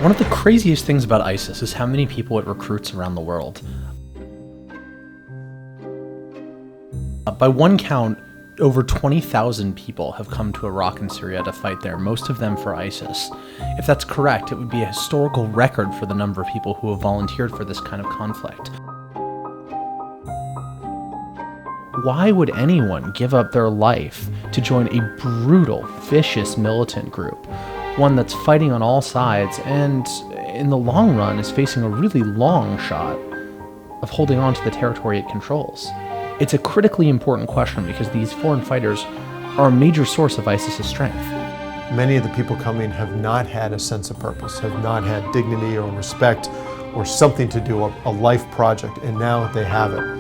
One of the craziest things about ISIS is how many people it recruits around the world. By one count, over 20,000 people have come to Iraq and Syria to fight there, most of them for ISIS. If that's correct, it would be a historical record for the number of people who have volunteered for this kind of conflict. Why would anyone give up their life to join a brutal, vicious militant group? One that's fighting on all sides and, in the long run, is facing a really long shot of holding on to the territory it controls. It's a critically important question because these foreign fighters are a major source of ISIS's strength. Many of the people coming have not had a sense of purpose, have not had dignity or respect or something to do, a life project, and now they have it.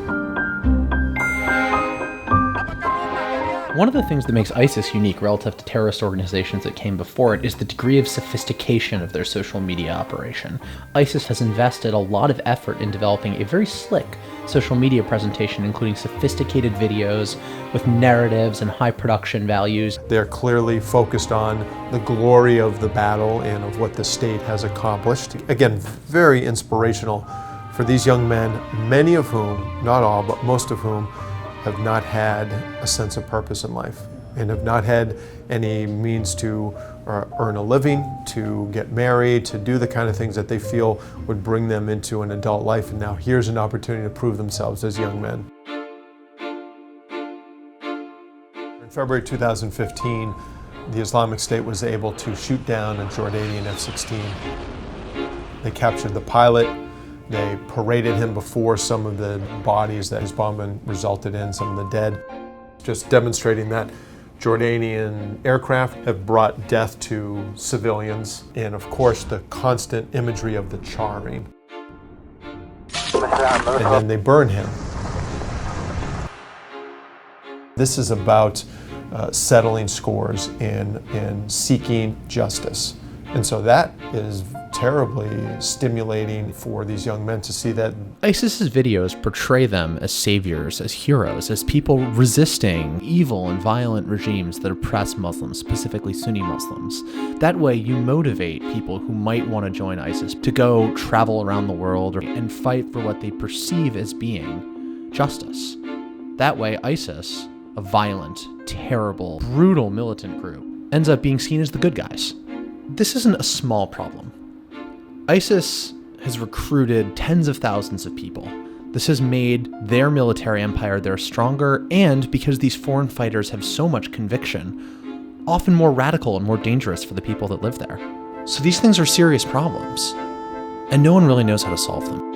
One of the things that makes ISIS unique relative to terrorist organizations that came before it is the degree of sophistication of their social media operation. ISIS has invested a lot of effort in developing a very slick social media presentation, including sophisticated videos with narratives and high production values. They're clearly focused on the glory of the battle and of what the state has accomplished. Again, very inspirational for these young men, many of whom, not all, but most of whom, have not had a sense of purpose in life and have not had any means to earn a living, to get married, to do the kind of things that they feel would bring them into an adult life. And now here's an opportunity to prove themselves as young men. In February 2015, the Islamic State was able to shoot down a Jordanian F-16. They captured the pilot. They paraded him before some of the bodies that his bombing resulted in, some of the dead. Just demonstrating that Jordanian aircraft have brought death to civilians, and of course the constant imagery of the charring. And then they burn him. This is about settling scores and seeking justice. And so that is terribly stimulating for these young men to see that. ISIS's videos portray them as saviors, as heroes, as people resisting evil and violent regimes that oppress Muslims, specifically Sunni Muslims. That way you motivate people who might want to join ISIS to go travel around the world and fight for what they perceive as being justice. That way ISIS, a violent, terrible, brutal militant group, ends up being seen as the good guys. This isn't a small problem. ISIS has recruited tens of thousands of people. This has made their military empire there stronger, and because these foreign fighters have so much conviction, often more radical and more dangerous for the people that live there. So these things are serious problems, and no one really knows how to solve them.